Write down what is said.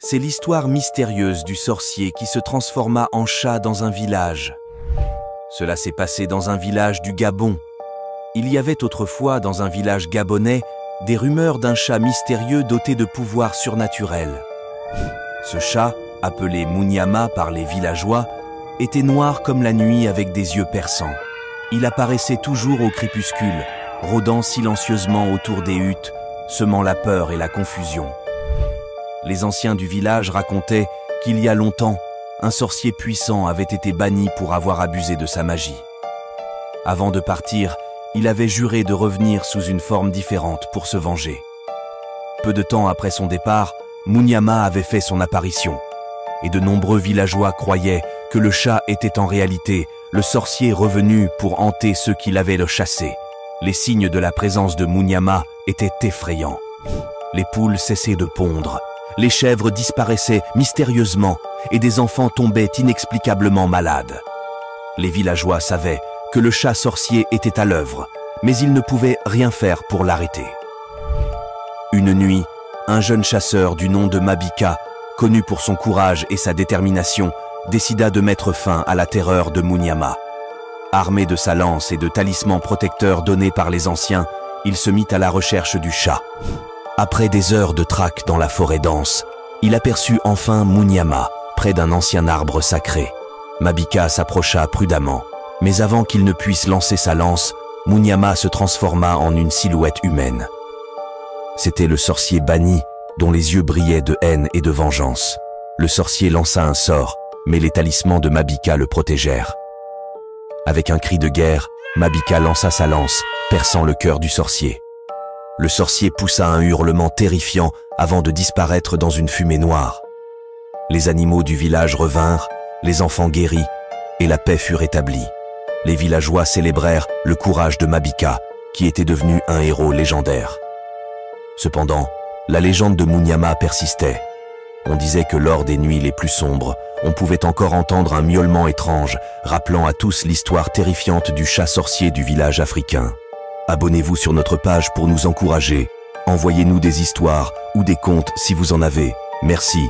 c'est l'histoire mystérieuse du sorcier qui se transforma en chat dans un village. Cela s'est passé dans un village du Gabon. Il y avait autrefois, dans un village gabonais, des rumeurs d'un chat mystérieux doté de pouvoirs surnaturels. Ce chat, appelé Munyama par les villageois, était noir comme la nuit avec des yeux perçants. Il apparaissait toujours au crépuscule, rôdant silencieusement autour des huttes, semant la peur et la confusion. Les anciens du village racontaient qu'il y a longtemps, un sorcier puissant avait été banni pour avoir abusé de sa magie. Avant de partir, il avait juré de revenir sous une forme différente pour se venger. Peu de temps après son départ, Munyama avait fait son apparition, et de nombreux villageois croyaient que le chat était en réalité le sorcier revenu pour hanter ceux qui l'avaient chassé. Les signes de la présence de Munyama étaient effrayants. Les poules cessaient de pondre, les chèvres disparaissaient mystérieusement et des enfants tombaient inexplicablement malades. Les villageois savaient que le chat sorcier était à l'œuvre, mais ils ne pouvaient rien faire pour l'arrêter. Une nuit, un jeune chasseur du nom de Mabika, connu pour son courage et sa détermination, décida de mettre fin à la terreur de Munyama. Armé de sa lance et de talismans protecteurs donnés par les anciens, il se mit à la recherche du chat. Après des heures de traque dans la forêt dense, il aperçut enfin Munyama, près d'un ancien arbre sacré. Mabika s'approcha prudemment, mais avant qu'il ne puisse lancer sa lance, Munyama se transforma en une silhouette humaine. C'était le sorcier banni, dont les yeux brillaient de haine et de vengeance. Le sorcier lança un sort, mais les talismans de Mabika le protégèrent. Avec un cri de guerre, Mabika lança sa lance, perçant le cœur du sorcier. Le sorcier poussa un hurlement terrifiant avant de disparaître dans une fumée noire. Les animaux du village revinrent, les enfants guéris, et la paix fut rétablie. Les villageois célébrèrent le courage de Mabika, qui était devenu un héros légendaire. Cependant, la légende de Munyama persistait. On disait que lors des nuits les plus sombres, on pouvait encore entendre un miaulement étrange, rappelant à tous l'histoire terrifiante du chat sorcier du village africain. Abonnez-vous sur notre page pour nous encourager. Envoyez-nous des histoires ou des contes si vous en avez. Merci.